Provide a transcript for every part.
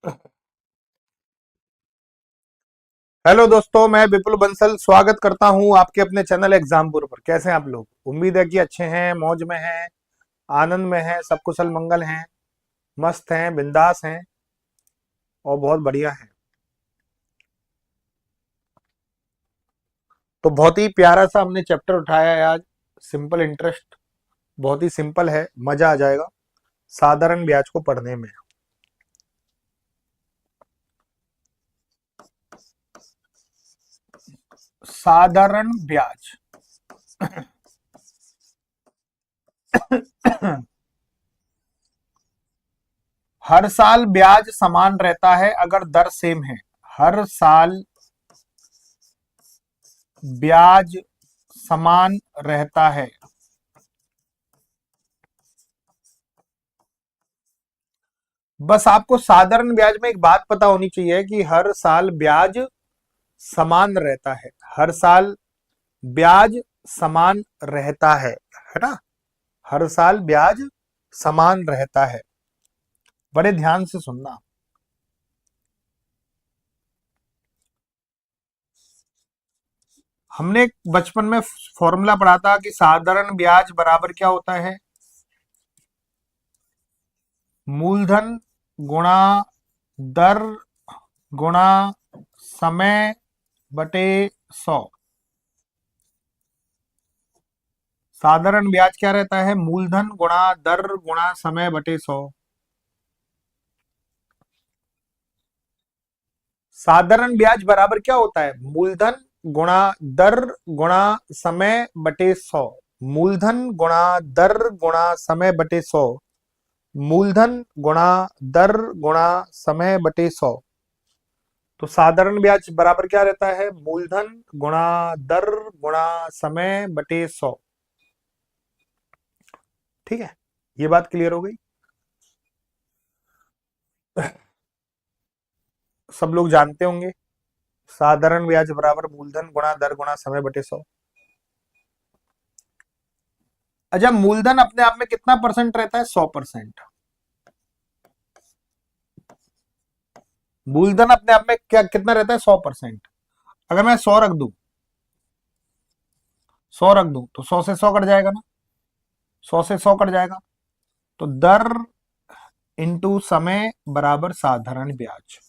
Hello दोस्तों, मैं विपुल बंसल स्वागत करता हूं आपके अपने चैनल एग्जामपुर पर। कैसे हैं आप लोग? उम्मीद है कि अच्छे हैं, मौज में हैं, आनंद में हैं, सब कुशल मंगल हैं, मस्त हैं, बिंदास हैं और बहुत बढ़िया हैं। तो बहुत ही प्यारा सा हमने चैप्टर उठाया है आज। सिंपल इंटरेस्ट, बहुत ही सिंपल है, मजा आ जाएगा साधारण ब्याज को पढ़ने में। साधारण ब्याज हर साल ब्याज समान रहता है अगर दर सेम है। हर साल ब्याज समान रहता है। बस आपको साधारण ब्याज में एक बात पता होनी चाहिए कि हर साल ब्याज समान रहता है। हर साल ब्याज समान रहता है ना? हर साल ब्याज समान रहता है। बड़े ध्यान से सुनना। हमने बचपन में फॉर्मूला पढ़ा था कि साधारण ब्याज बराबर क्या होता है? मूलधन गुणा दर गुणा समय बटे 100। साधारण ब्याज क्या रहता है? मूलधन गुणा दर गुणा समय बटे 100। साधारण ब्याज बराबर क्या होता है? मूलधन गुणा दर गुणा समय बटे 100। मूलधन गुणा दर गुणा समय बटे 100। मूलधन गुणा दर गुणा समय बटे 100। तो साधारण ब्याज बराबर क्या रहता है? मूलधन गुणा दर गुणा समय बटे 100। ठीक है, ये बात क्लियर हो गई। सब लोग जानते होंगे साधारण ब्याज बराबर मूलधन गुणा दर गुणा समय बटे 100। अच्छा, मूलधन अपने आप में कितना परसेंट रहता है? 100%। मूलधन अपने आप में क्या कितना रहता है? 100%। अगर मैं 100 रख दूं, 100 रख दूं तो 100 से 100 कट जाएगा ना? 100 से 100 कट जाएगा। तो दर इंटू समय बराबर साधारण ब्याज।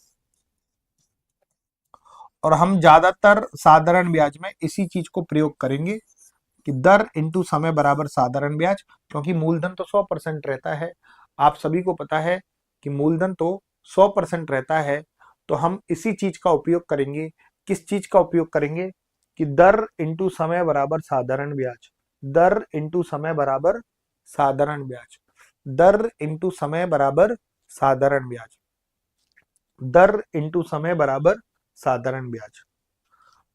और हम ज्यादातर साधारण ब्याज में इसी चीज को प्रयोग करेंगे कि दर इंटू समय बराबर साधारण ब्याज, क्योंकि मूलधन तो 100% रहता है। आप सभी को पता है कि मूलधन तो 100% रहता है। तो हम इसी चीज का उपयोग करेंगे। किस चीज का उपयोग करेंगे? कि दर इंटू समय बराबर साधारण ब्याज। दर इंटू समय बराबर साधारण ब्याज। दर इंटू समय बराबर साधारण ब्याज। दर इंटू समय बराबर साधारण ब्याज।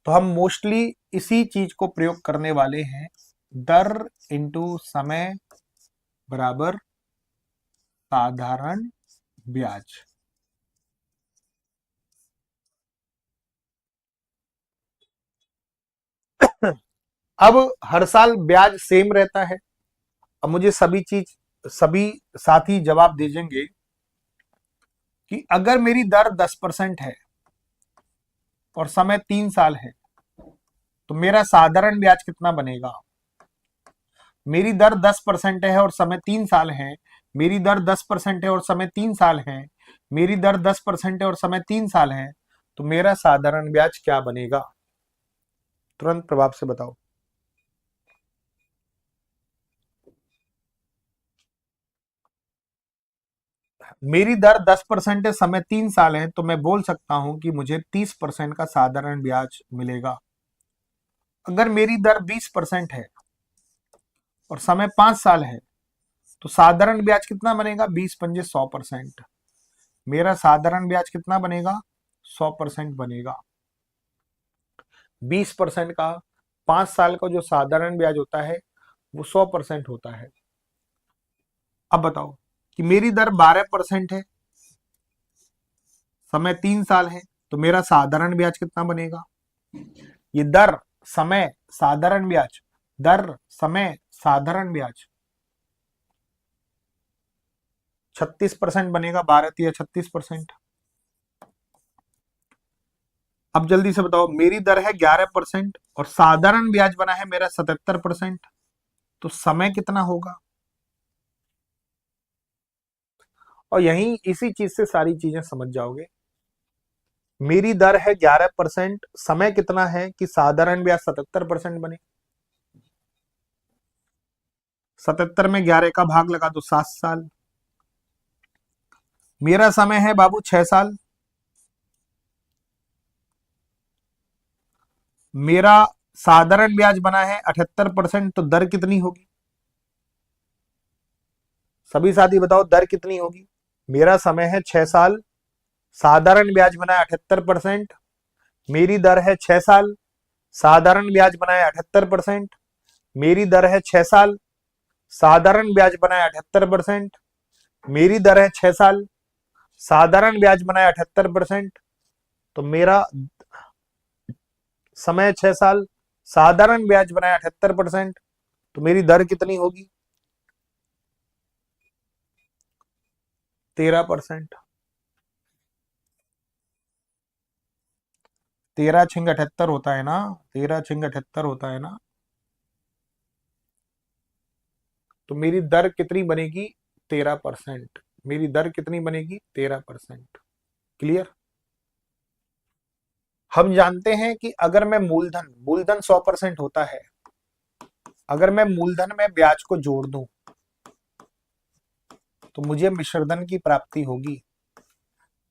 तो हम मोस्टली इसी चीज को प्रयोग करने वाले हैं। दर इंटू समय बराबर साधारण ब्याज। अब हर साल ब्याज सेम रहता है। अब मुझे सभी साथी जवाब दीजिएंगे कि अगर मेरी दर 10% है और समय 3 साल है तो मेरा साधारण ब्याज कितना बनेगा? मेरी दर 10% है और समय 3 साल है। मेरी दर 10% है और समय 3 साल है। मेरी दर 10% है और समय 3 साल है। तो मेरा साधारण ब्याज क्या बनेगा? तुरंत प्रभाव से बताओ। मेरी दर 10% है, समय 3 साल है, तो मैं बोल सकता हूं कि मुझे 30% का साधारण ब्याज मिलेगा। अगर मेरी दर 20% है और समय 5 साल है तो साधारण ब्याज कितना बनेगा? 20 पंजे 100%। मेरा साधारण ब्याज कितना बनेगा? 100% बनेगा। 20% का 5 साल का जो साधारण ब्याज होता है वो 100% होता है। अब बताओ कि मेरी दर 12% है, समय 3 साल है, तो मेरा साधारण ब्याज कितना बनेगा? ये दर समय साधारण ब्याज, दर समय साधारण ब्याज 36% बनेगा। 12 या 36%। अब जल्दी से बताओ, मेरी दर है 11% और साधारण ब्याज बना है मेरा 77%, तो समय कितना होगा? और यही इसी चीज से सारी चीजें समझ जाओगे। मेरी दर है 11%, समय कितना है कि साधारण ब्याज 77% बने। 77 में 11 का भाग लगा दो, 7 साल। मेरा समय है बाबू 6 साल। मेरा साधारण ब्याज बना है 78%, तो दर कितनी होगी? सभी साथी बताओ दर कितनी होगी? मेरा समय है 6 साल, साधारण ब्याज बना है 78%, मेरी दर है 6 साल, साधारण ब्याज बना है 78%, मेरी दर है 6 साल, साधारण ब्याज बना है 78%, मेरी दर है 6 साल, साधारण ब्याज बना है 78%, तो मेरा समय 6 साल, साधारण ब्याज बना है 78%, तो मेरी दर कितनी होगी? 13%। 13 छिंग 78 होता है ना, 13 छिंग 78 होता है ना। तो मेरी दर कितनी बनेगी? 13%। मेरी दर कितनी बनेगी? 13%। क्लियर? हम जानते हैं कि अगर मैं मूलधन मूलधन 100% होता है, अगर मैं मूलधन में ब्याज को जोड़ दूं तो मुझे मिश्रधन की प्राप्ति होगी।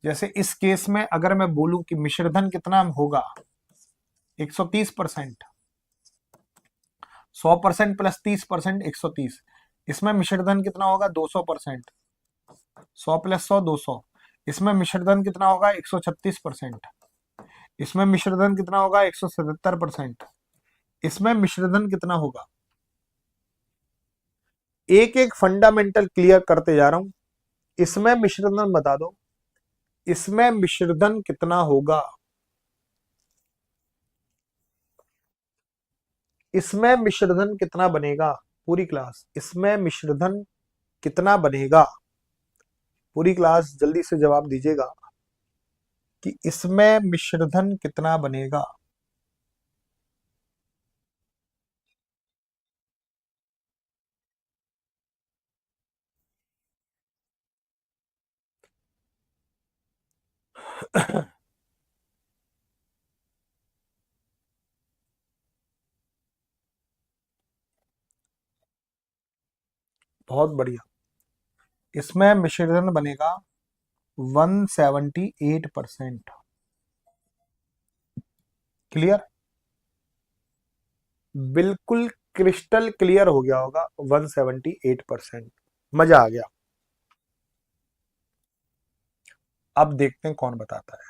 जैसे इस केस में अगर मैं बोलूं कि मिश्रधन कितना होगा, 130%। 100% प्लस 30%, 130। इसमें मिश्रधन कितना होगा? 200%। 100 + 100 200। इसमें मिश्रधन कितना होगा? 136%। इसमें मिश्रधन कितना होगा? 177%। इसमें मिश्रधन कितना होगा? एक एक फंडामेंटल क्लियर करते जा रहा हूं। इसमें मिश्रधन बता दो, इसमें मिश्रधन कितना होगा? इसमें मिश्रधन कितना बनेगा? पूरी क्लास, इसमें मिश्रधन कितना बनेगा? पूरी क्लास जल्दी से जवाब दीजिएगा कि इसमें मिश्रधन कितना बनेगा। बहुत बढ़िया। इसमें मिश्रधन बनेगा 178%। क्लियर? बिल्कुल क्रिस्टल क्लियर हो गया होगा। 178%। मजा आ गया। अब देखते हैं कौन बताता है।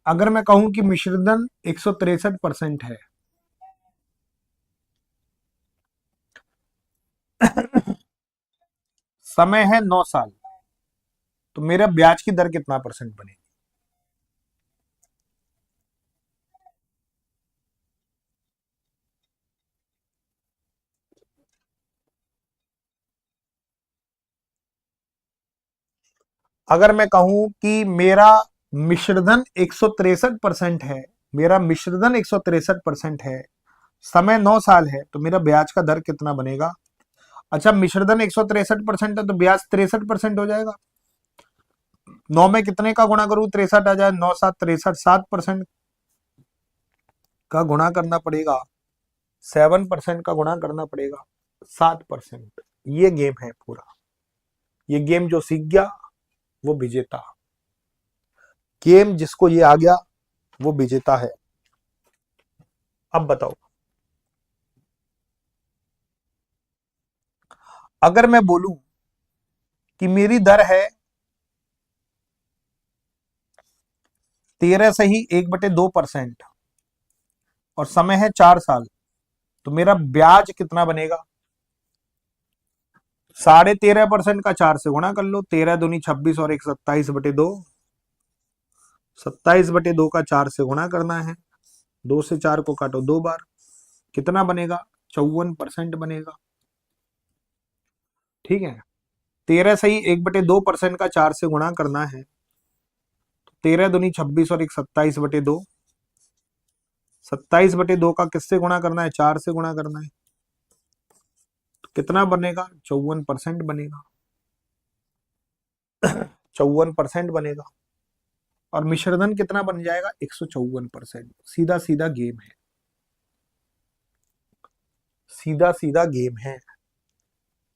अगर मैं कहूं कि मिश्रधन 163% है, समय है 9 साल, तो मेरा ब्याज की दर कितना परसेंट बनेगी? अगर मैं कहूं कि मेरा मिश्रधन 163% है, मेरा मिश्रधन 163% है, समय 9 साल है, तो मेरा ब्याज का दर कितना बनेगा? अच्छा, मिश्रधन 163% है तो ब्याज 63% हो जाएगा। 9 में कितने का गुणा करूं 63 आ जाए? 9 7 63, 7% का गुणा करना पड़ेगा, 7% का गुणा करना पड़ेगा, 7%। ये गेम है पूरा। ये गेम जो सीख गया वो विजेता। गेम जिसको ये आ गया वो विजेता है। अब बताओ, अगर मैं बोलूं कि मेरी दर है 13 से ही 1/2% और समय है 4 साल, तो मेरा ब्याज कितना बनेगा? 13.5% का 4 से गुणा कर लो, 13 दूनी 26 और 1 27/2। 27/2 का 4 से गुणा करना है, 2 से 4 को काटो 2 बार, कितना बनेगा? 54% बनेगा। ठीक है, 13 सही 1/2% का 4 से गुणा करना है। 13 दूनी 26 और 1 27/2। 27/2 का किससे गुणा करना है? 4 से गुणा करना है। तो कितना बनेगा? 54% बनेगा। 54% बनेगा। और मिश्रधन कितना बन जाएगा? 154%। सीधा सीधा गेम है, सीधा सीधा गेम है,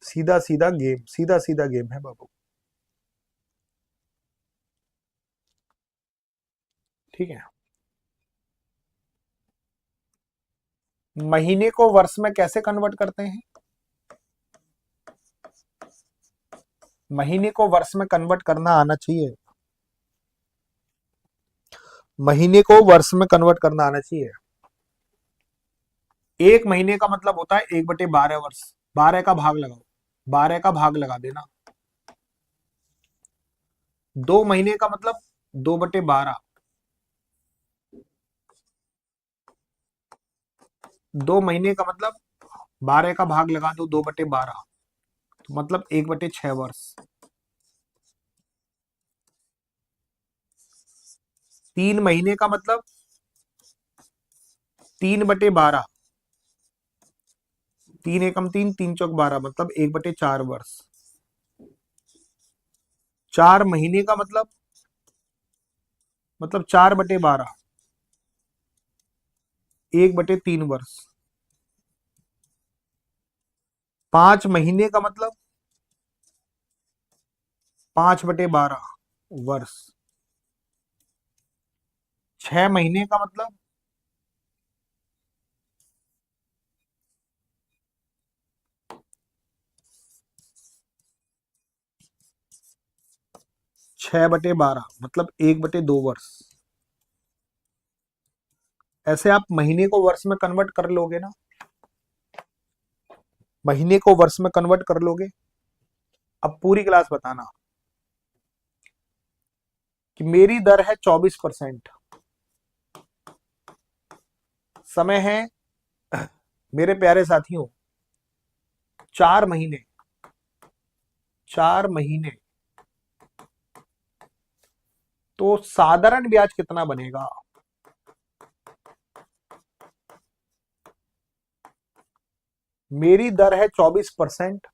सीधा सीधा गेम, सीधा सीधा गेम है बाबू। ठीक है। महीने को वर्ष में कैसे कन्वर्ट करते हैं? महीने को वर्ष में कन्वर्ट करना आना चाहिए। महीने को वर्ष में कन्वर्ट करना आना चाहिए। एक महीने का मतलब होता है 1/12 वर्ष। 12 का भाग लगाओ, 12 का भाग लगा देना। 2 महीने का मतलब 2/12। 2 महीने का मतलब 12 का भाग लगा दो 2/12, तो मतलब 1/6 वर्ष। 3 महीने का मतलब 3/12। 3 एकम 3, 3 चौक 12, मतलब 1/4 वर्ष। 4 महीने का मतलब 4/12, 1/3 वर्ष। 5 महीने का मतलब 5/12 वर्ष। 6 महीने का मतलब 6/12, मतलब 1/2 वर्ष। ऐसे आप महीने को वर्ष में कन्वर्ट कर लोगे ना, महीने को वर्ष में कन्वर्ट कर लोगे। अब पूरी क्लास बताना कि मेरी दर है 24%, समय है मेरे प्यारे साथियों 4 महीने। 4 महीने, तो साधारण ब्याज कितना बनेगा? मेरी दर है 24%,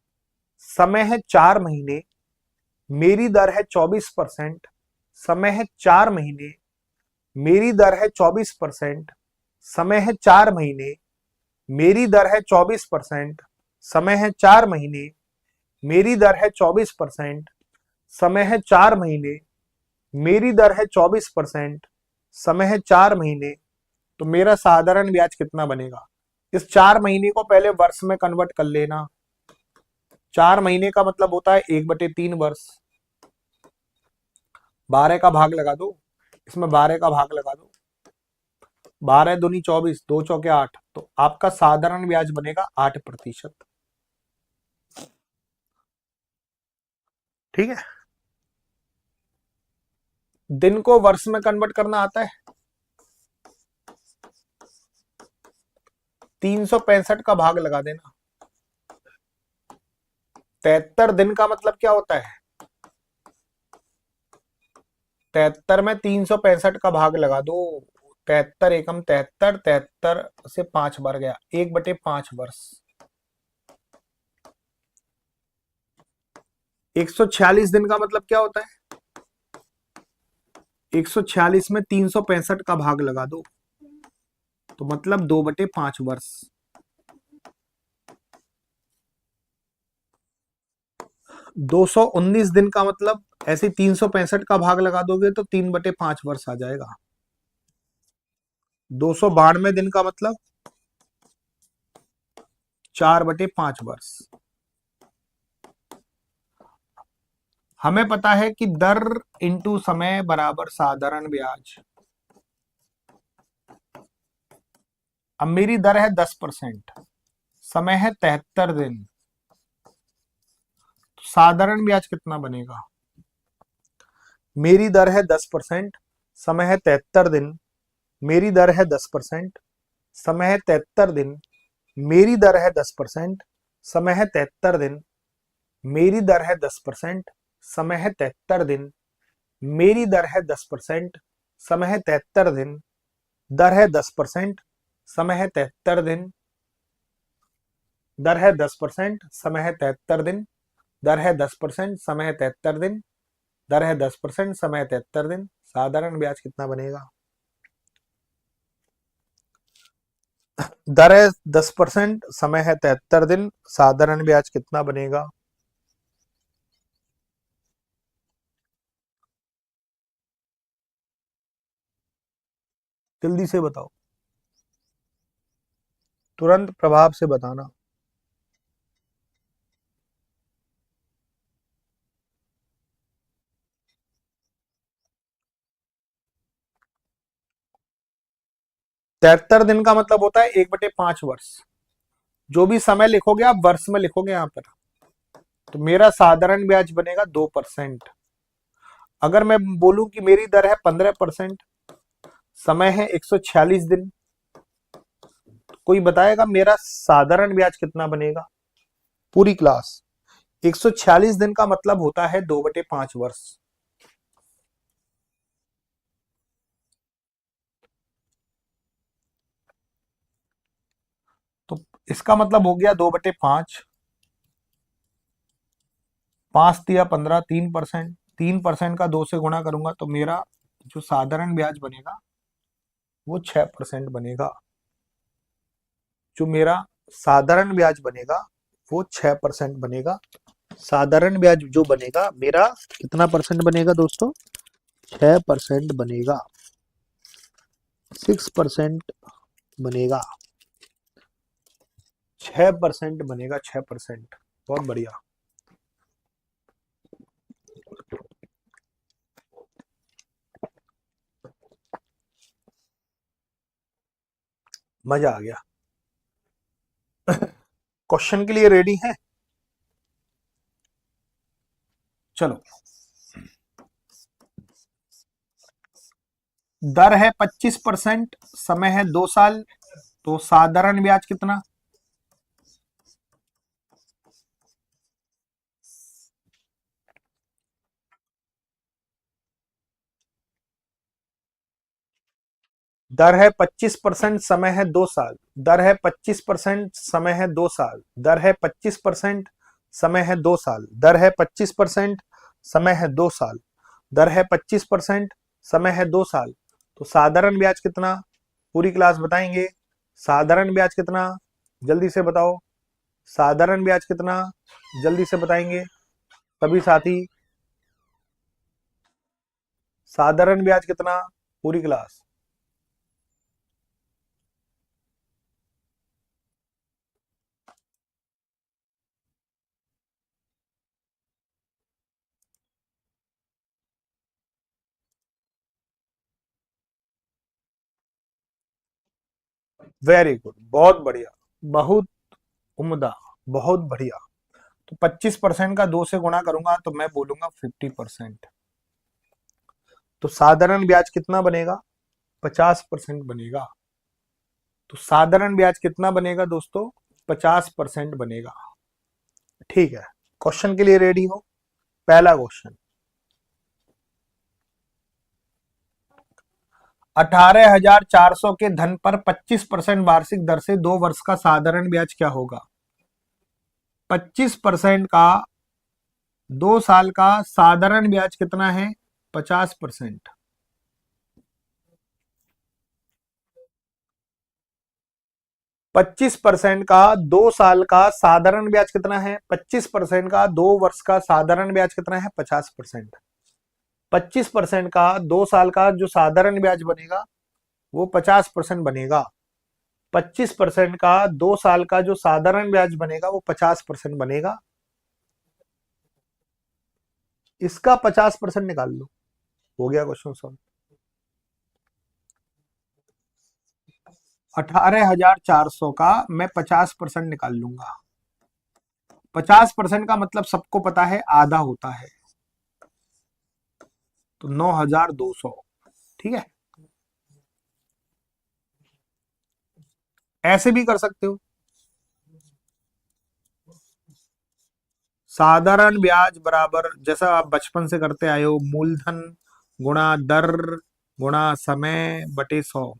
समय है 4 महीने। मेरी दर है 24%, समय है 4 महीने। मेरी दर है 24%, समय है 4 महीने। मेरी दर है 24%, समय है 4 महीने। मेरी दर है 24%, समय है 4 महीने। मेरी दर है 24%, समय है 4 महीने। तो मेरा साधारण ब्याज कितना बनेगा? इस 4 महीने को पहले वर्ष में कन्वर्ट कर लेना। 4 महीने का मतलब होता है 1/3 वर्ष। 12 का भाग लगा दो, इसमें 12 का भाग लगा दो। 12 दूनी 24, 2 चौके 8, तो आपका साधारण ब्याज बनेगा 8%। ठीक है। दिन को वर्ष में कन्वर्ट करना आता है? 365 का भाग लगा देना। 73 दिन का मतलब क्या होता है? 73 में 365 का भाग लगा दो। 73 एकम 73, 73 से 5 बार गया, 1/5 वर्ष। 146 दिन का मतलब क्या होता है? 146 में 365 का भाग लगा दो, तो मतलब 2/5 वर्ष। 219 दिन का मतलब ऐसे 365 का भाग लगा दोगे तो 3/5 वर्ष आ जाएगा। 292 दिन का मतलब 4/5 वर्ष। हमें पता है कि दर इंटू समय बराबर साधारण ब्याज। अब मेरी दर है 10%, समय है 73 दिन, तो साधारण ब्याज कितना बनेगा? मेरी दर है 10%, समय है 73 दिन। मेरी दर है 10%, समय है 73 दिन। मेरी दर है 10%, समय है 73 दिन। मेरी दर है 10%, समय है 73 दिन। मेरी दर है 10%, समय है 73 दिन। दर है 10%, समय है 73 दिन। दर है 10%, समय है 73 दिन। दर है 10%, समय है 73 दिन। दर है 10%, समय है 73 दिन। साधारण ब्याज कितना बनेगा? दर है 10%, समय है 73 दिन। साधारण ब्याज कितना बनेगा? जल्दी से बताओ, तुरंत प्रभाव से बताना। 73 दिन का मतलब होता है 1/5 वर्ष। जो भी समय लिखोगे आप वर्ष में लिखोगे यहाँ पर। तो मेरा साधारण ब्याज बनेगा 2%। अगर मैं बोलूं कि मेरी दर है 15%, समय है 146 दिन, कोई बताएगा मेरा साधारण ब्याज कितना बनेगा? पूरी क्लास। 146 दिन का मतलब होता है 2/5 वर्ष। तो इसका मतलब हो गया 2/5। 5 × 15, 3%। 3% का 2 से गुणा करूंगा तो मेरा जो साधारण ब्याज बनेगा वो 6% बनेगा। जो मेरा साधारण ब्याज बनेगा वो 6% बनेगा। साधारण ब्याज जो बनेगा मेरा कितना परसेंट बनेगा दोस्तों? 6% बनेगा। 6% बनेगा। 6% बनेगा। 6%। बहुत बढ़िया। मजा आ गया। क्वेश्चन के लिए रेडी है? चलो। दर है 25%, समय है 2 साल। तो साधारण ब्याज कितना? दर है 25%, समय है 2 साल। दर है 25%, समय है 2 साल। दर है 25%, समय है 2 साल। दर है 25%, समय है 2 साल। दर है 25%, समय है 2 साल। तो साधारण ब्याज कितना? पूरी क्लास बताएंगे। साधारण ब्याज कितना? जल्दी से बताओ। साधारण ब्याज कितना? जल्दी से बताएंगे सभी साथी। साधारण ब्याज कितना? पूरी क्लास। वेरी गुड, बहुत बढ़िया, बहुत उम्दा, बहुत बढ़िया। तो 25% का 2 से गुणा करूंगा तो मैं बोलूंगा 50%। तो साधारण ब्याज कितना बनेगा? 50% बनेगा। तो साधारण ब्याज कितना बनेगा दोस्तों? 50% बनेगा। ठीक है। क्वेश्चन के लिए रेडी हो? पहला क्वेश्चन। 18,400 के धन पर 25% वार्षिक दर से 2 वर्ष का साधारण ब्याज क्या होगा? 25% का 2 साल का साधारण ब्याज कितना है? 50%। 25% का 2 साल का साधारण ब्याज कितना है? 25% का 2 वर्ष का साधारण ब्याज कितना है? 50%। 25% का 2 साल का जो साधारण ब्याज बनेगा वो 50% बनेगा। 25% का 2 साल का जो साधारण ब्याज बनेगा वो 50% बनेगा। इसका 50% निकाल लो। हो गया क्वेश्चन सॉल्व। 18,400 का मैं 50% निकाल लूंगा। 50% का मतलब सबको पता है आधा होता है। तो 9,200। ठीक है। ऐसे भी कर सकते हो। साधारण ब्याज बराबर, जैसा आप बचपन से करते आए हो, मूलधन गुणा दर गुणा समय बटे 100।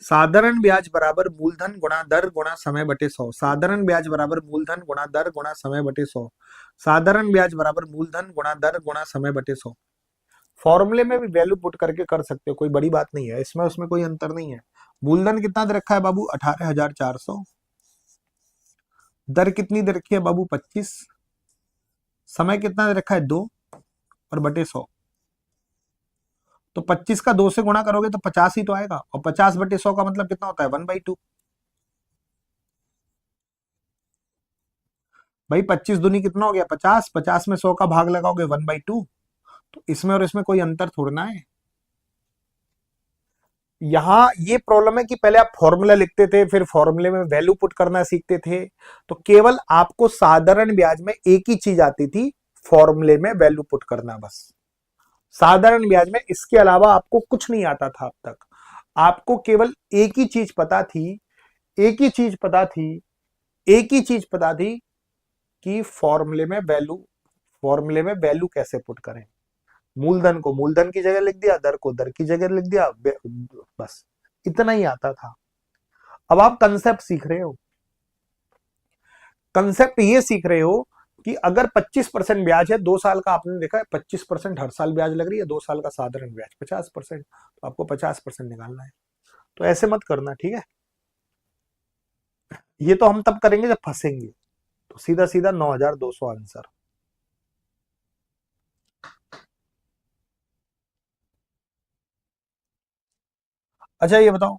साधारण ब्याज बराबर मूलधन गुणा दर गुणा समय बटे 100। साधारण ब्याज बराबर मूलधन गुणा दर गुणा समय बटे 100। साधारण ब्याज बराबर मूलधन गुणा दर गुणा समय बटे 100। फॉर्मूले में भी वैल्यू पुट करके कर सकते हो, कोई बड़ी बात नहीं है इसमें, उसमें कोई अंतर नहीं है। मूलधन कितना दे रखा है बाबू? 18,400। दर कितनी दे रखी है बाबू? 25। समय कितना दे रखा है? 2 और बटे 100। तो 25 का 2 से गुणा करोगे तो 50 ही तो आएगा, और 50 बटे 100 का मतलब कितना होता है? 1/2। भाई 25 दूनी कितना हो गया? 50। 50 में 100 का भाग लगाओगे 1/2। तो इसमें और इसमें कोई अंतर थोड़ना है। यहां ये प्रॉब्लम है कि पहले आप फॉर्मूला लिखते थे, फिर फॉर्मूले में वैल्यू पुट करना सीखते थे, तो केवल आपको साधारण ब्याज में एक ही चीज आती थी, फॉर्मूले में वैल्यू पुट करना बस। साधारण ब्याज में इसके अलावा आपको कुछ नहीं आता था अब तक। आपको केवल एक ही चीज पता थी, एक ही चीज पता थी, एक ही चीज पता थी कि फॉर्मूले में वैल्यू कैसे पुट करें। मूलधन को मूलधन की जगह लिख दिया, दर को दर की जगह लिख दिया, बस इतना ही आता था। अब आप कंसेप्ट सीख रहे हो, कंसेप्ट ये सीख रहे हो कि अगर 25% ब्याज है 2 साल का, आपने देखा है 25% हर साल ब्याज लग रही है, 2 साल का साधारण ब्याज 50%, तो आपको 50% निकालना है। तो ऐसे मत करना, ठीक है? ये तो हम तब करेंगे जब फंसेंगे। तो सीधा सीधा 9,200 आंसर। अच्छा ये बताओ,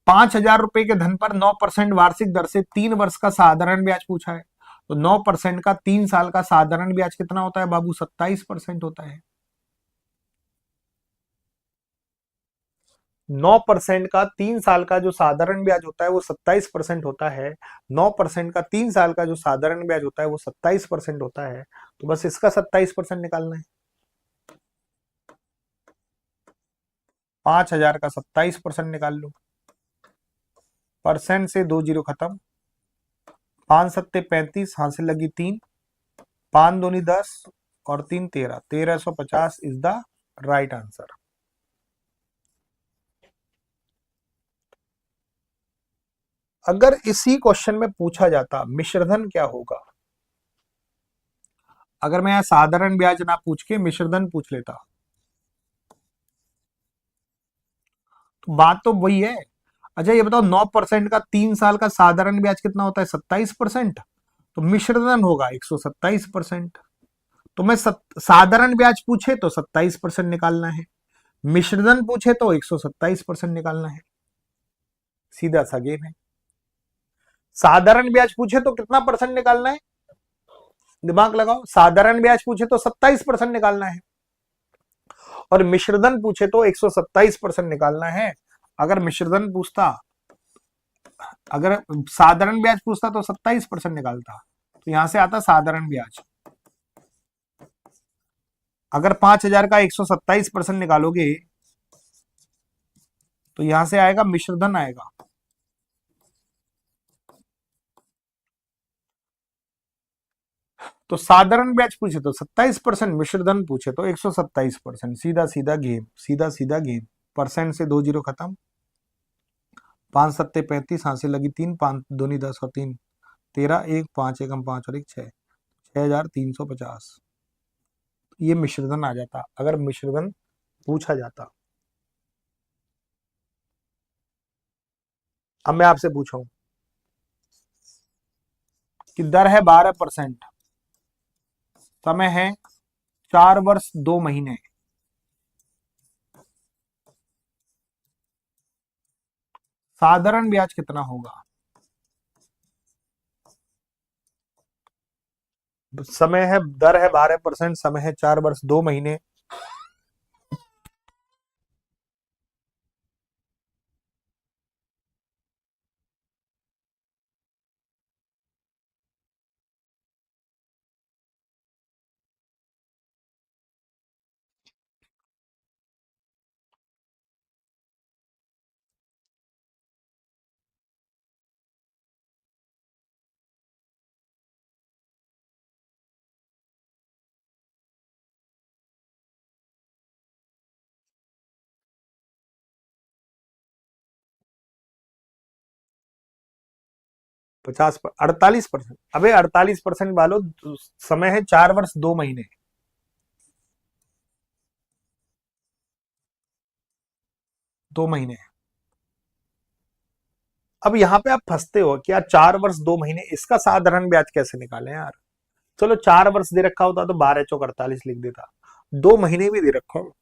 5,000 रुपए के धन पर 9% वार्षिक दर से 3 वर्ष का साधारण ब्याज पूछा है। तो 9% का 3 साल का साधारण ब्याज कितना होता है बाबू? 27% होता है। 9% का 3 साल का जो साधारण ब्याज होता है वो 27% होता है। 9% का 3 साल का जो साधारण ब्याज होता है वो 27% होता है। तो बस इसका 27% निकालना है। 5,000 का 27% निकाल लो। परसेंट से 2 जीरो खत्म। 5 सत्ते 35, हासिल लगी 3। 5 दूनी 10 और 3 13, 1350 इज द राइट आंसर। अगर इसी क्वेश्चन में पूछा जाता मिश्रधन क्या होगा, अगर मैं यहां साधारण ब्याज ना पूछ के मिश्रधन पूछ लेता, तो बात तो वही है। अच्छा ये बताओ, 9% का 3 साल का साधारण ब्याज कितना होता है? 27%। तो मिश्रधन होगा 127%। तो मैं साधारण ब्याज पूछे तो 27% निकालना है, मिश्रधन पूछे तो 127% निकालना है। सीधा सा गेम है। साधारण ब्याज पूछे तो कितना परसेंट निकालना है? दिमाग लगाओ, साधारण ब्याज पूछे तो 27% निकालना है, और मिश्रधन पूछे तो 127% निकालना है। अगर मिश्रधन पूछता, अगर साधारण ब्याज पूछता तो 27% निकालता, तो यहां से आता साधारण ब्याज। अगर 5,000 का 127% निकालोगे तो यहां से आएगा मिश्रधन आएगा। तो साधारण ब्याज पूछे तो 27%, मिश्रधन पूछे तो 127%। सीधा सीधा गेम, सीधा सीधा गेम। परसेंट से 2 जीरो खत्म। 5 सत्ते 35, हासिल लगी 3। 5 दूनी 10 और 3 13, 1 5 एकम 5 और 1 6, 6,350। ये मिश्रधन आ जाता अगर मिश्रधन पूछा जाता। अब मैं आपसे पूछा हूं कि दर है 12%, समय है 4 वर्ष 2 महीने, साधारण ब्याज कितना होगा? समय है, दर है 12%, समय है 4 वर्ष 2 महीने। 48%। अबे 48% वालों, समय है 4 वर्ष 2 महीने। दो महीने। अब यहाँ पे आप फंसते हो कि यार 4 वर्ष 2 महीने, इसका साधारण ब्याज कैसे निकालें यार। चलो 4 वर्ष दे रखा होता तो 12 चौक 48 लिख देता। 2 महीने भी दे रखा हो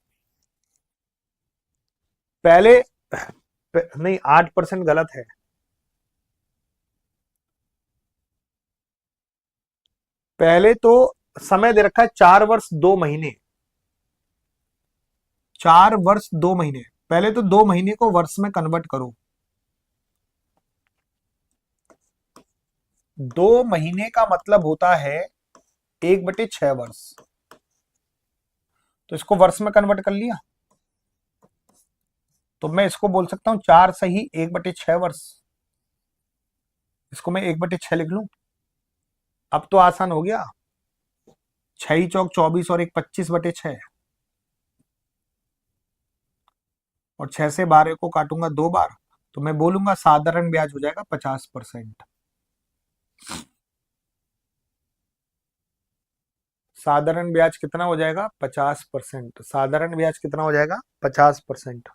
पहले। नहीं, 8% गलत है। पहले तो समय दे रखा है 4 वर्ष 2 महीने। 4 वर्ष 2 महीने। पहले तो 2 महीने को वर्ष में कन्वर्ट करो। 2 महीने का मतलब होता है 1/6 वर्ष। तो इसको वर्ष में कन्वर्ट कर लिया, तो मैं इसको बोल सकता हूं 4 सही 1/6 वर्ष। इसको मैं 1/6 लिख लूं। अब तो आसान हो गया। 6 चौक 24 और एक 25/6, और 6 से 12 को काटूंगा 2 बार, तो मैं बोलूंगा साधारण ब्याज हो जाएगा 50%। साधारण ब्याज कितना हो जाएगा? 50%। साधारण ब्याज कितना हो जाएगा? 50%।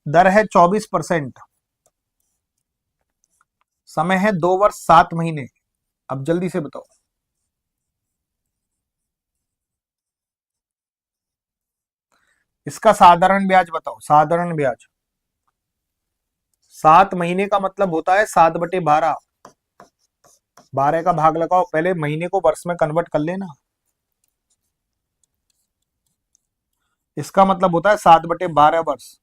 दर है 24%। समय है 2 वर्ष 7 महीने। अब जल्दी से बताओ। इसका साधारण ब्याज बताओ। साधारण ब्याज 7 महीने का मतलब होता है 7/12। 12 का भाग लगाओ, पहले महीने को वर्ष में कन्वर्ट कर लेना। इसका मतलब होता है 7/12 वर्ष।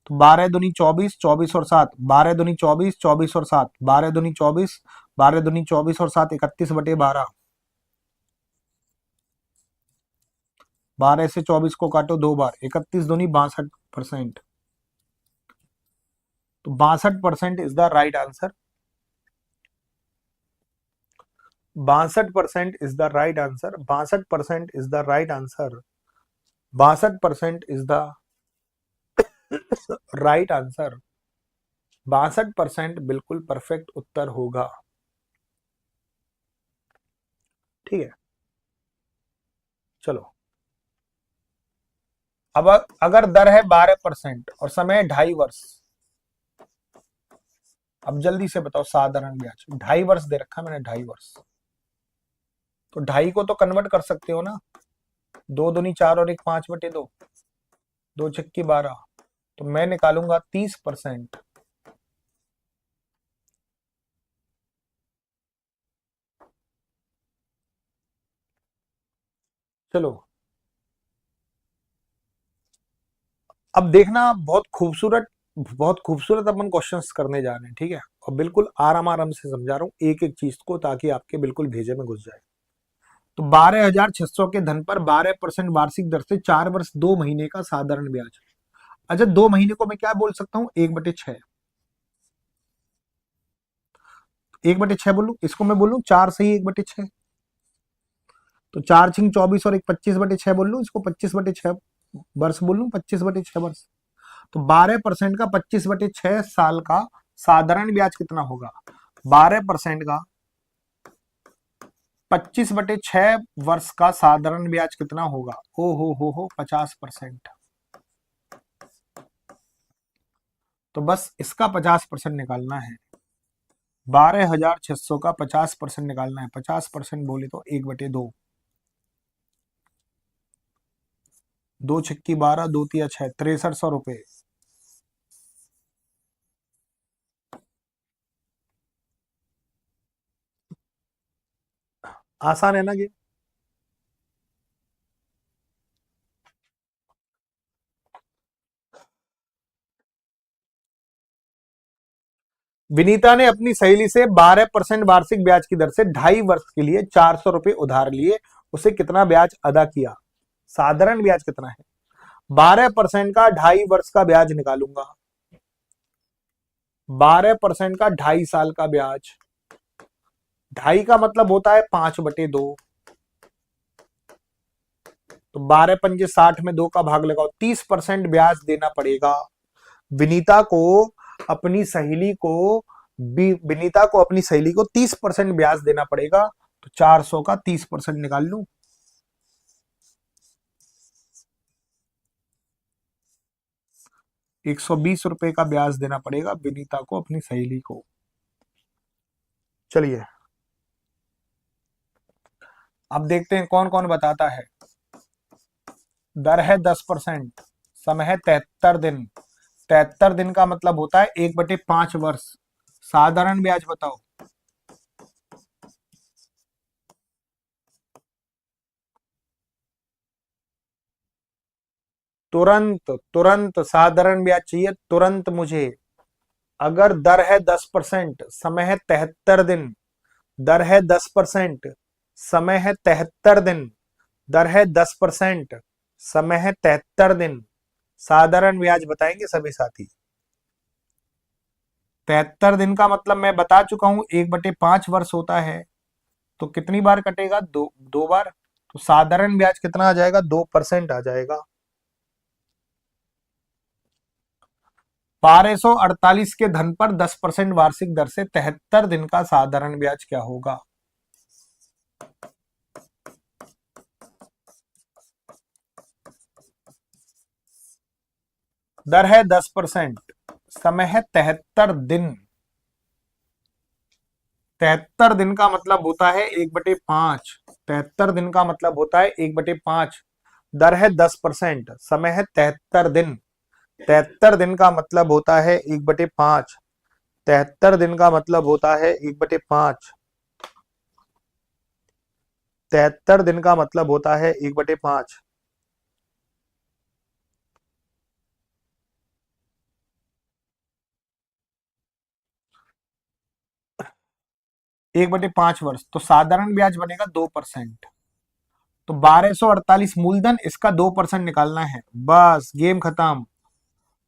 तो 12 दूनी 24, 24 और 7, 12 दूनी 24, 24 और 7, 12 दूनी 24, 12 दूनी 24 और 7, 31/12। 12 से 24 को काटो 2 बार, 31 दूनी 62%। तो 62% is the right answer. 62% is the right answer. 62% is the right answer. 62% is the right answer. 62% बिल्कुल परफेक्ट उत्तर होगा। ठीक है, चलो। अब अगर दर है 12% और समय है 2.5 वर्ष, अब जल्दी से बताओ साधारण ब्याज। 2.5 वर्ष दे रखा मैंने, 2.5 वर्ष। तो 2.5 को तो कन्वर्ट कर सकते हो ना। 2 दूनी 4 और एक 5/2, 2 छक्की 12। तो मैं निकालूंगा 30%। चलो, अब देखना, बहुत खूबसूरत अपन क्वेश्चंस करने जा रहे हैं, ठीक है। और बिल्कुल आराम आराम से समझा रहा हूं एक एक चीज को, ताकि आपके बिल्कुल भेजे में घुस जाए। तो 12,600 के धन पर 12% वार्षिक दर से 4 वर्ष 2 महीने का साधारण ब्याज। अच्छा, 2 महीने को मैं क्या बोल सकता हूँ? 1/6। 1/6 बोलूं, इसको मैं बोलूं 4 सही 1/6। तो 4 छिंग 24 और एक 25/6 बोल लूं, इसको 25/6 वर्ष बोल लूं, 25/6 वर्ष। तो 12% का 25/6 साल का साधारण ब्याज कितना होगा? 12% का 25/6 वर्ष का साधारण ब्याज कितना होगा? ओ हो 50%। तो बस इसका 50% निकालना है। 12,600 का 50% निकालना है। 50% बोले तो 1/2। 2 छक्की 12, 2 तिया 6, 6300 रुपए। आसान है ना ये? विनीता ने अपनी सहेली से 12% वार्षिक ब्याज की दर से 2.5 वर्ष के लिए 400 रुपए उधार लिए। उसे कितना ब्याज अदा किया? साधारण ब्याज कितना है? 12% का 2.5 वर्ष का ब्याज निकालूंगा। 12% का 2.5 साल का ब्याज। 2.5 का मतलब होता है 5/2। तो 12 पंजे 60 में 2 का भाग लगाओ। 30% ब्याज देना पड़ेगा विनीता को, अपनी सहेली को विनीता को अपनी सहेली को 30% ब्याज देना पड़ेगा, तो 400 का 30% निकाल लूं। 120 रुपए का ब्याज देना पड़ेगा विनीता को अपनी सहेली को। चलिए अब देखते हैं कौन कौन बताता है। दर है 10%, समय है 73 दिन। 73 दिन का मतलब होता है 1/5 वर्ष। साधारण ब्याज बताओ। तुरंत तुरंत साधारण ब्याज चाहिए तुरंत मुझे। अगर दर है 10%, समय है 73 दिन। दर है 10%, समय है 73 दिन। दर है 10%, समय है 73 दिन। साधारण ब्याज बताएंगे सभी साथी। 73 दिन का मतलब मैं बता चुका हूं 1/5 वर्ष होता है, तो कितनी बार कटेगा? दो, 2 बार। तो साधारण ब्याज कितना आ जाएगा? 2% आ जाएगा। 1248 के धन पर 10% वार्षिक दर से 73 दिन का साधारण ब्याज क्या होगा? दर है 10%, समय है 73 दिन। 73 दिन का मतलब होता है 1/5। 73 दिन का मतलब होता है 1/5। दर है 10%, समय है 73 दिन। 73 दिन का मतलब होता है 1/5। 73 दिन का मतलब होता है 1/5। 73 दिन का मतलब होता है 1/5। 1/5 वर्ष, तो साधारण ब्याज बनेगा 2%। तो 1248 मूलधन, इसका 2% निकालना है, बस गेम खत्म।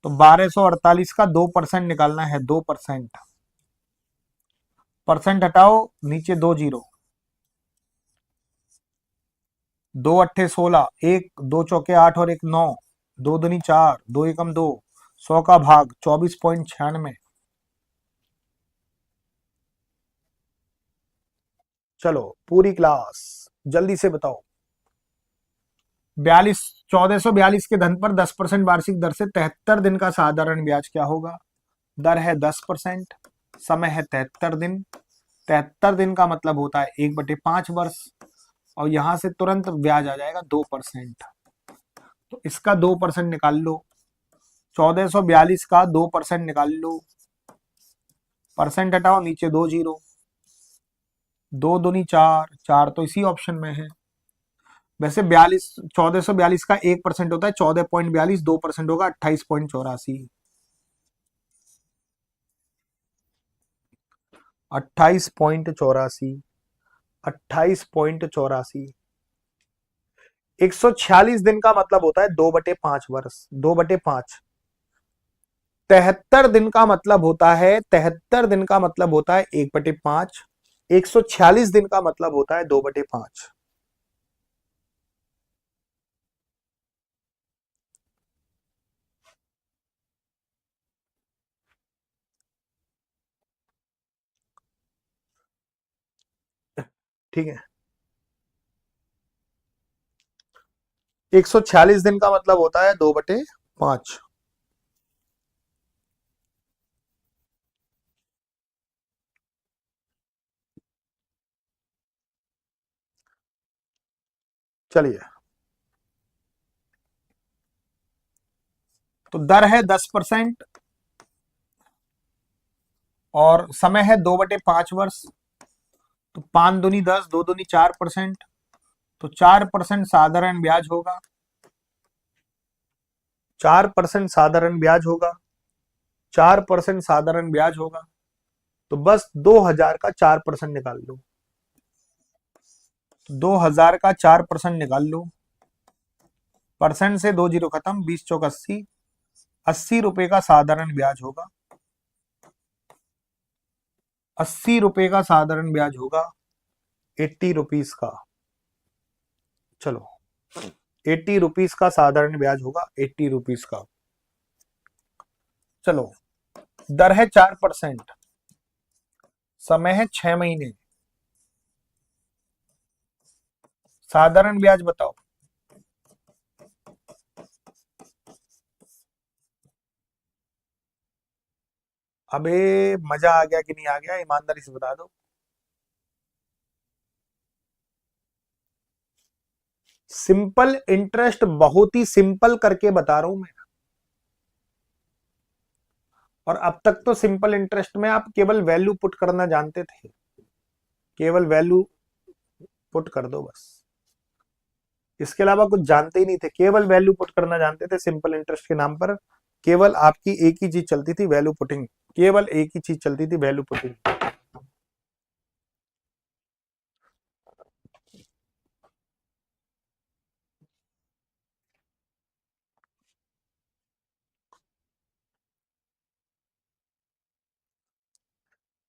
तो 1248 का 2% निकालना है, 2%। परसेंट हटाओ, नीचे 2 जीरो। 2 अट्ठे 16, एक 2 चौके 8 और एक 9, 2 दूनी 4, 2 एकम 2, 100 का भाग 24.96। चलो पूरी क्लास जल्दी से बताओ। 1442 के धन पर 10% वार्षिक दर से 73 दिन का साधारण ब्याज क्या होगा? दर है 10%, समय है 73 दिन। 73 दिन का मतलब होता है 1/5 वर्ष, और यहां से तुरंत ब्याज आ जाएगा 2%। तो इसका 2% निकाल लो। 1442 का 2% निकाल लो। परसेंट हटाओ, नीचे 2 जीरो। 2 दूनी 4, 4 तो इसी ऑप्शन में है। वैसे 1442 का 1% होता है 14.42, 2% होगा 28.84। 28.84। 28.84। 146 दिन का मतलब होता है 2/5 वर्ष। 2/5। 73 दिन का मतलब होता है, 73 दिन का मतलब होता है 1/5। 146 दिन का मतलब होता है 2/5। ठीक है। 146 दिन का मतलब होता है 2/5। चलिए, तो दर है 10% और समय है 2/5 वर्ष। तो 5 दूनी 10, 2 दूनी 4%। तो 4% साधारण ब्याज होगा। 4% साधारण ब्याज होगा। 4% साधारण ब्याज होगा। तो बस 2000 का 4% निकाल लो। 2000 का 4% निकाल लो। परसेंट से 2 जीरो खत्म, 20 चौक 80। 80 रुपए का साधारण ब्याज होगा। 80 रुपए का साधारण ब्याज होगा। 80 रुपीज का। चलो, 80 रुपीज का साधारण ब्याज होगा। 80 रुपीज का। चलो, दर है 4%। समय है 6 महीने। साधारण ब्याज बताओ। अबे मजा आ गया कि नहीं आ गया, ईमानदारी से बता दो। सिंपल इंटरेस्ट बहुत ही सिंपल करके बता रहा हूं मैं। और अब तक तो सिंपल इंटरेस्ट में आप केवल वैल्यू पुट करना जानते थे, केवल वैल्यू पुट कर दो बस, इसके अलावा कुछ जानते ही नहीं थे, केवल वैल्यू पुट करना जानते थे सिंपल इंटरेस्ट के नाम पर। केवल आपकी एक ही चीज चलती थी, वैल्यू पुटिंग। केवल एक ही चीज चलती थी, वैल्यू पुटिंग।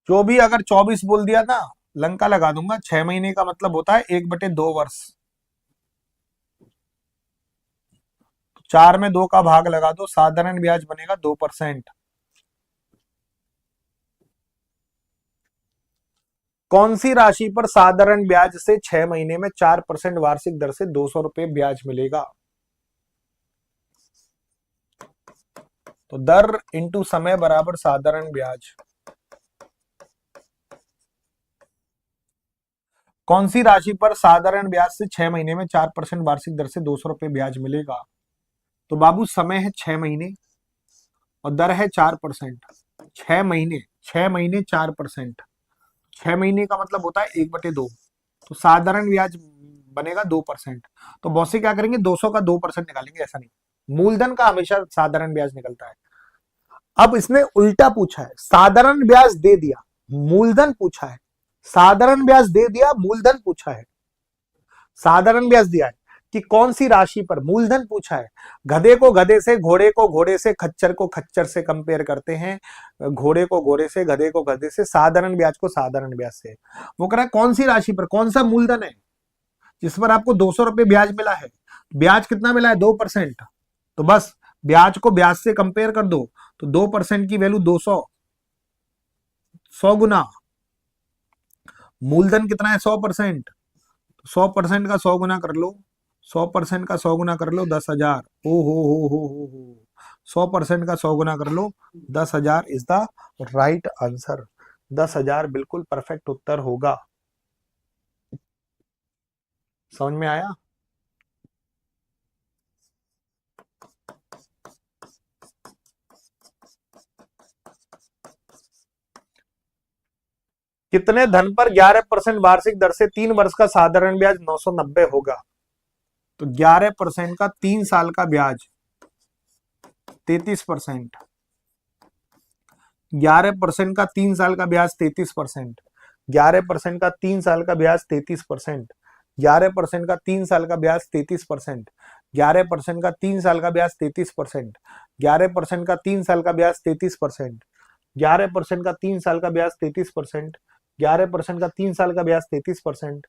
जो भी अगर 24 बोल दिया ना, लंका लगा दूंगा। 6 महीने का मतलब होता है 1/2 वर्ष। 4 में 2 का भाग लगा दो, साधारण ब्याज बनेगा 2%। कौन सी राशि पर साधारण ब्याज से 6 महीने में 4% वार्षिक दर से 200 रुपए ब्याज मिलेगा? तो दर इंटू समय बराबर साधारण ब्याज। कौन सी राशि पर साधारण ब्याज से 6 महीने में 4% वार्षिक दर से 200 रुपए ब्याज मिलेगा? तो बाबू समय है 6 महीने और दर है 4%। 6 महीने, 6 महीने 4%। 6 महीने का मतलब होता है 1/2। तो साधारण ब्याज बनेगा 2%। तो बॉस से क्या करेंगे, 200 का 2% निकालेंगे, ऐसा नहीं। मूलधन का हमेशा साधारण ब्याज निकलता है। अब इसने उल्टा पूछा है, साधारण ब्याज दे दिया, मूलधन पूछा है। साधारण ब्याज दे दिया, मूलधन पूछा है। साधारण ब्याज दिया है कि कौन सी राशि पर, मूलधन पूछा है। गधे को गधे से, घोड़े को घोड़े से, खच्चर को खच्चर से कंपेयर करते हैं। घोड़े को घोड़े से, गधे को गधे से, साधारण ब्याज को साधारण ब्याज से। वो कह रहा है कौन सी राशि पर, कौन सा मूलधन है जिस पर आपको 200 रुपए ब्याज मिला है। ब्याज कितना मिला है, 2%। तो बस ब्याज को ब्याज से कंपेयर कर दो। तो 2% की वैल्यू 200, 100 गुना। मूलधन कितना है, 100%। 100% का 100 गुना कर लो। 100% का 100 गुना कर लो, 10,000। ओ हो। 100% का 100 गुना कर लो, 10,000 इज द राइट आंसर। 10,000 बिल्कुल परफेक्ट उत्तर होगा। समझ में आया? कितने धन पर 11% वार्षिक दर से 3 वर्ष का साधारण ब्याज 990 होगा? तो 11% का 3 साल का ब्याज 33%। 11% का 3 साल का ब्याज 33%। 11% का 3 साल का ब्याज 33%। 11% का 3 साल का ब्याज 33%। 11% का 3 साल का ब्याज 33%। 11% का 3 साल का ब्याज 33%। 11% का 3 साल का ब्याज 33%। 11% का 3 साल का ब्याज 33%।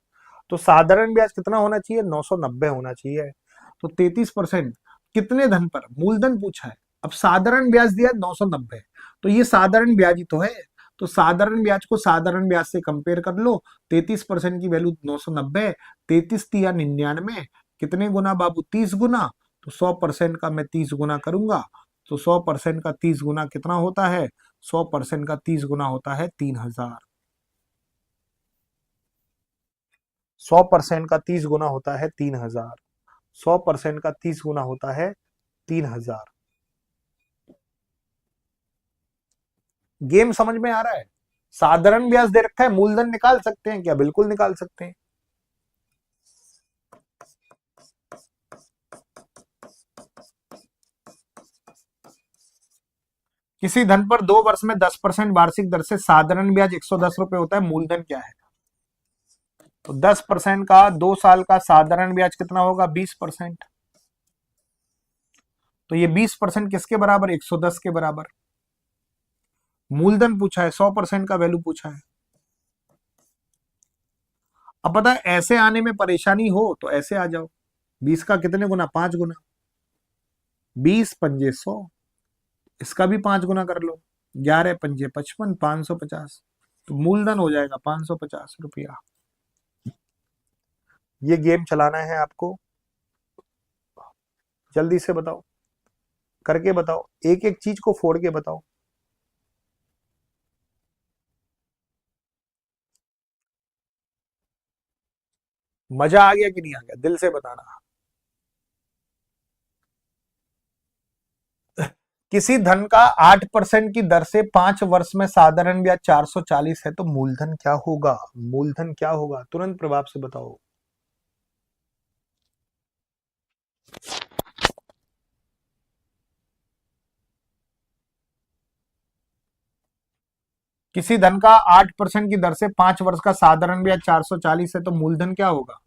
तो साधारण ब्याज कितना होना चाहिए, 990 होना चाहिए। तो 33% कितने धन पर, मूलधन पूछा है। अब साधारण ब्याज दिया 990, तो ये साधारण ब्याज ही तो है। तो साधारण ब्याज को साधारण ब्याज से कंपेयर कर लो। 33% की वैल्यू 990, 33 या 99, कितने गुना बाबू, 30 गुना। तो 100% का मैं 30 गुना करूंगा। तो 100% का 30 गुना कितना होता है, 100% का 30 गुना होता है 3,000। 100% का 30 गुना होता है 3,000। 100% का 30 गुना होता है 3,000। गेम समझ में आ रहा है? साधारण ब्याज दे रखा है, मूलधन निकाल सकते हैं क्या, बिल्कुल निकाल सकते हैं। किसी धन पर 2 वर्ष में 10% वार्षिक दर से साधारण ब्याज 110 रुपए होता है, मूलधन क्या है? तो 10% का 2 साल का साधारण ब्याज कितना होगा, 20%। तो ये 20% किसके बराबर, 110 के बराबर। मूलधन पूछा है, 100% का वैल्यू पूछा है। अब पता है ऐसे आने में परेशानी हो तो ऐसे आ जाओ। 20 का कितने गुना, 5 गुना। 20 पंजे 100, इसका भी 5 गुना कर लो। 11 पंजे 55, 550। तो मूलधन हो जाएगा 550 रुपया। ये गेम चलाना है आपको, जल्दी से बताओ, करके बताओ, एक एक चीज को फोड़ के बताओ। मजा आ गया कि नहीं आ गया, दिल से बताना। किसी धन का 8% की दर से 5 वर्ष में साधारण ब्याज 440 है, तो मूलधन क्या होगा? मूलधन क्या होगा, तुरंत प्रभाव से बताओ। किसी धन का 8% की दर से 5 वर्ष का साधारण ब्याज 440 है, तो मूलधन क्या होगा?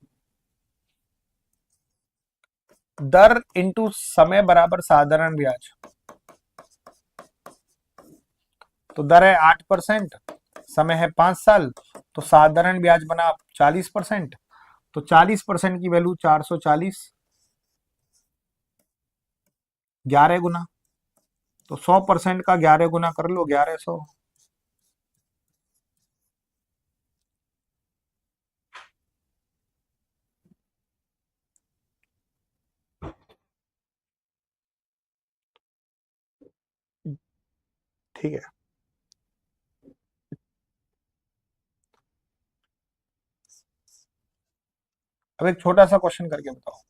दर इंटू समय बराबर साधारण ब्याज। तो दर है 8%, समय है 5 साल, तो साधारण ब्याज बना 40%। तो 40% की वैल्यू 440, 11 गुना। तो 100% का 11 गुना कर लो, 1100। ठीक है, अब एक छोटा सा क्वेश्चन करके बताओ।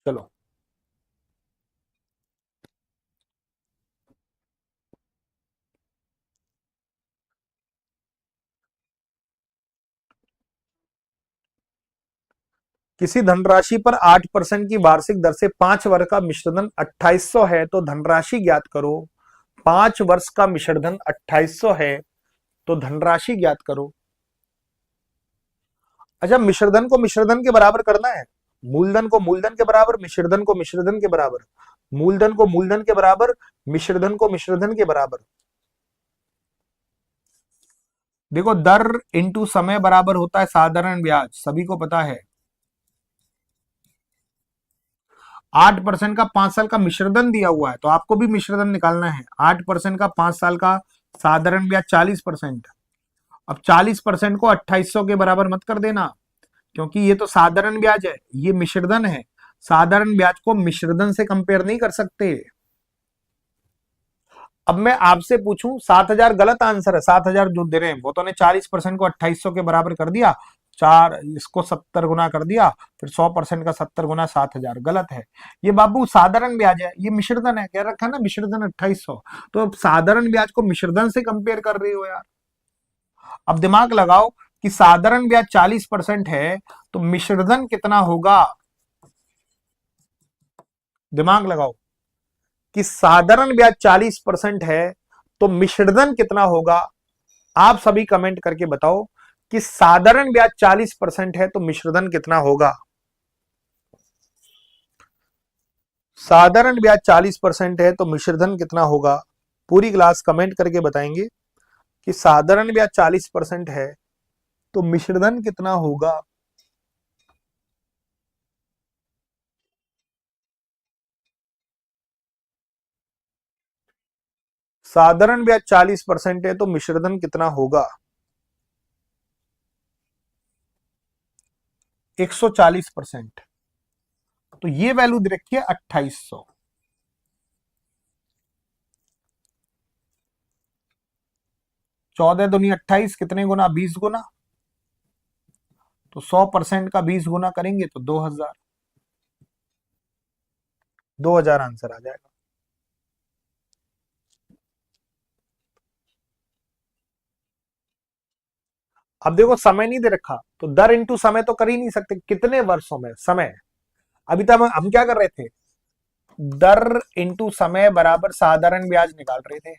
चलो, किसी धनराशि पर 8% की वार्षिक दर से 5 वर्ष का मिश्रधन 2800 है, तो धनराशि ज्ञात करो। 5 वर्ष का मिश्रधन 2800 है, तो धनराशि ज्ञात करो। अच्छा, मिश्रधन को मिश्रधन के बराबर करना है, मूलधन को मूलधन के बराबर, मिश्रधन को मिश्रधन के बराबर, मूलधन को मूलधन के बराबर, मिश्रधन को मिश्रधन के बराबर। देखो, दर इंटू समय बराबर होता है साधारण ब्याज, सभी को पता है। 8% का 5 साल का मिश्रधन दिया हुआ है, तो आपको भी मिश्रधन निकालना है। 8% का 5 साल का साधारण ब्याज 40%। अब 40% को 2800 के बराबर मत कर देना, क्योंकि ये तो साधारण ब्याज है, ये मिश्रधन है। साधारण ब्याज को मिश्रधन से कंपेयर नहीं कर सकते। अब मैं आपसे पूछूं, 7,000 गलत आंसर है। 7,000 जो दे रहे हैं वो तो ने 40% को 2800 के बराबर कर दिया, चार इसको 70 गुना कर दिया, फिर 100% का 70 गुना 7,000, गलत है। ये बाबू साधारण ब्याज है, ये मिश्रधन है, कह रखा है ना मिश्रधन 2800। तो अब साधारण ब्याज को मिश्रधन से कंपेयर कर रही हो यार। अब दिमाग लगाओ कि साधारण ब्याज 40% है, तो मिश्रधन कितना होगा? दिमाग लगाओ कि साधारण ब्याज 40% है, तो मिश्रधन कितना होगा? आप सभी कमेंट करके बताओ कि साधारण ब्याज 40% है, तो मिश्रधन कितना होगा? साधारण ब्याज 40% है, तो मिश्रधन कितना होगा? पूरी क्लास कमेंट करके बताएंगे कि साधारण ब्याज 40% है, तो मिश्रधन कितना होगा? साधारण ब्याज 40% है, तो मिश्रधन कितना होगा? 140%। तो ये वैल्यू दे रखी है 2800। 14 दूनी 28, कितने गुना? 20 गुना। तो 100% का 20 गुना करेंगे तो 2000। 2000 आंसर आ जाएगा। अब देखो समय नहीं दे रखा तो दर इंटू समय तो कर ही नहीं सकते, कितने वर्षों में समय। अभी तक हम क्या कर रहे थे, दर इंटू समय बराबर साधारण ब्याज निकाल रहे थे,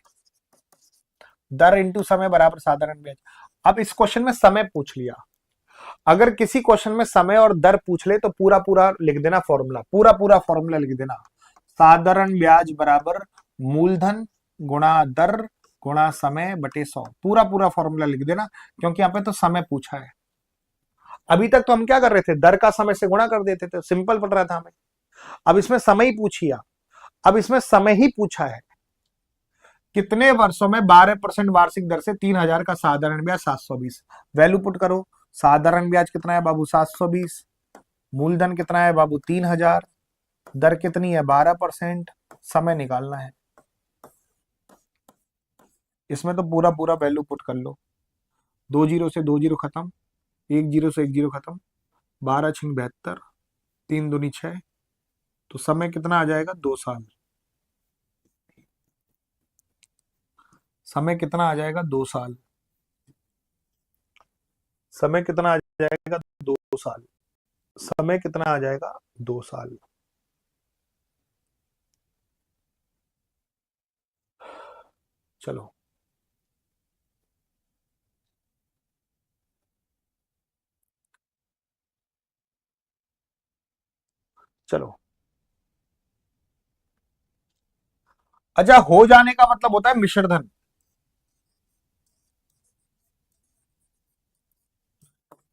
दर इंटू समय बराबर साधारण ब्याज। अब इस क्वेश्चन में समय पूछ लिया, अगर किसी क्वेश्चन में समय और दर पूछ ले तो पूरा पूरा लिख देना फॉर्मूला, पूरा पूरा फॉर्मूला लिख देना, साधारण ब्याज बराबर मूलधन गुणा दर गुणा समय बटे 100, पूरा पूरा फॉर्मूला लिख देना, क्योंकि यहाँ पे तो समय पूछा है। अभी तक तो हम क्या कर रहे थे, दर का समय से गुणा कर देते थे, सिंपल पड़ रहा था हमें। अब इसमें समय ही पूछिया, अब इसमें समय ही पूछा है, कितने वर्षों में 12% वार्षिक दर से 3000 का साधारण ब्याज 720, वैल्यू पुट करो। साधारण ब्याज कितना है बाबू 720, मूलधन कितना है बाबू 3000, दर कितनी है 12%, समय निकालना है। इसमें तो पूरा पूरा वैल्यू पुट कर लो, 2 जीरो से 2 जीरो खत्म, 1 जीरो से 1 जीरो खत्म, 12 छिंग 72, 3 दूनी 6, तो समय कितना आ जाएगा 2 साल। समय कितना आ जाएगा 2 साल, समय कितना आ जाएगा 2 साल, समय कितना आ जाएगा 2 साल। चलो चलो, अच्छा हो जाने का मतलब होता है मिश्रधन,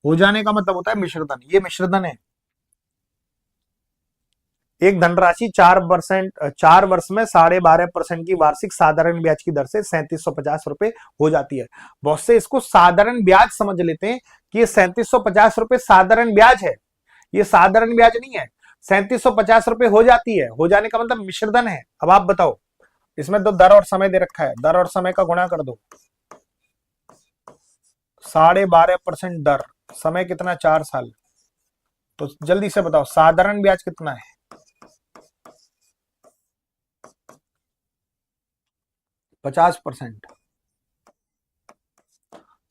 हो जाने का मतलब होता है मिश्रधन, ये मिश्रधन है। एक धनराशि 4 वर्ष में 12.5% की वार्षिक साधारण ब्याज की दर से 3750 रुपए हो जाती है। बहुत से इसको साधारण ब्याज समझ लेते हैं कि ये 3750 रुपए साधारण ब्याज है, ये साधारण ब्याज नहीं है। 3750 रुपए हो जाती है, हो जाने का मतलब मिश्रधन है। अब आप बताओ, इसमें तो दर और समय दे रखा है, दर और समय का गुणा कर दो, 12.5% दर, समय कितना 4 साल, तो जल्दी से बताओ साधारण ब्याज कितना है, 50%।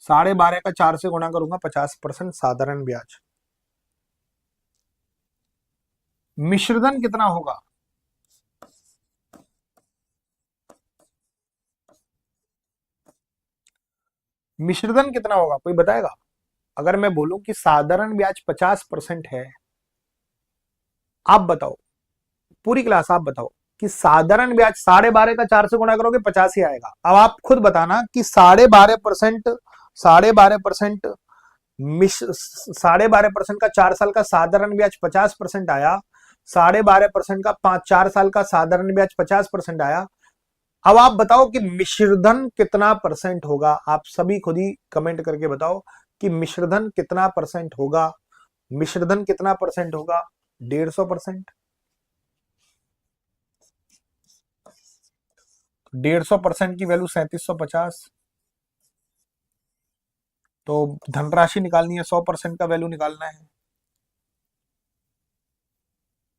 12.5 का 4 से गुणा करूंगा, 50% साधारण ब्याज। मिश्रधन कितना होगा, मिश्रधन कितना होगा कोई बताएगा। अगर मैं बोलूं कि साधारण ब्याज 50% है, आप बताओ, पूरी क्लास आप बताओ कि साधारण ब्याज 12.5 का 4 से गुणा करोगे 50 ही आएगा। अब आप खुद बताना कि 12.5%, 12.5% 12.5% का 4 साल का साधारण ब्याज 50% आया, 12.5% का 4 साल का साधारण ब्याज 50% आया। अब आप बताओ कि मिश्रधन कितना परसेंट होगा, आप सभी खुद ही कमेंट करके बताओ कि मिश्रधन कितना परसेंट होगा, मिश्रधन कितना परसेंट होगा, 150%। 150% की वैल्यू 3750, तो धनराशि निकालनी है, 100% का वैल्यू निकालना है,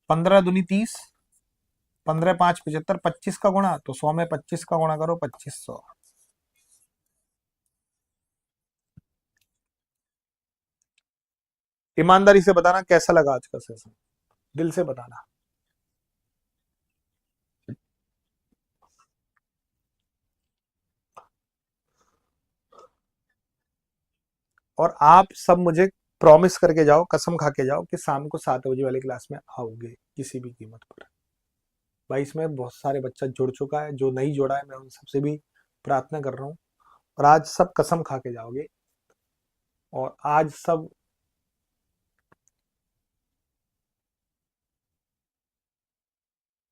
15 दूनी 30, 15 5 75, 25 का गुणा, तो 100 में 25 का गुणा करो, 2500। ईमानदारी से बताना कैसा लगा आज का सेशन, दिल से बताना। और आप सब मुझे प्रॉमिस करके जाओ, कसम खा के जाओ कि शाम को 7 बजे वाली क्लास में आओगे किसी भी कीमत पर। भाई इसमें बहुत सारे बच्चा जुड़ चुका है, जो नहीं जुड़ा है मैं उन सबसे भी प्रार्थना कर रहा हूँ, और आज सब कसम खा के जाओगे, और आज सब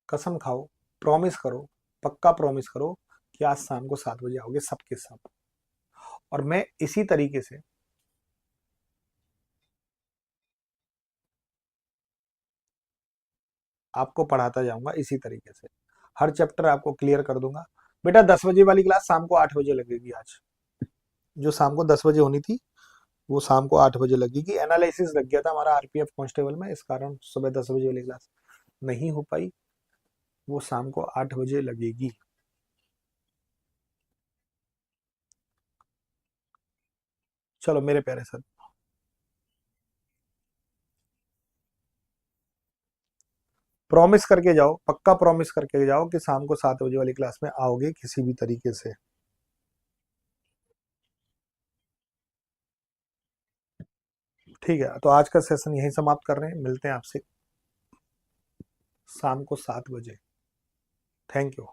कसम खाओ, प्रॉमिस करो, पक्का प्रॉमिस करो कि आज शाम को 7 बजे आओगे सबके सब, और मैं इसी तरीके से आपको पढ़ाता जाऊंगा, इसी तरीके से हर चैप्टर आपको क्लियर कर दूंगा। बेटा 10 बजे वाली क्लास शाम को 8 बजे लगेगी, आज जो शाम को 10 बजे होनी थी वो शाम को 8 बजे लगेगी। एनालिसिस लग गया था हमारा आरपीएफ कांस्टेबल में, इस कारण सुबह 10 बजे वाली क्लास नहीं हो पाई। वो शाम को 8 बजे लगेगी। चलो मेरे प्यारे सर, प्रॉमिस करके जाओ, पक्का प्रॉमिस करके जाओ कि शाम को 7 बजे वाली क्लास में आओगे किसी भी तरीके से। ठीक है, तो आज का सेशन यहीं समाप्त कर रहे हैं, मिलते हैं आपसे शाम को 7 बजे। Thank you.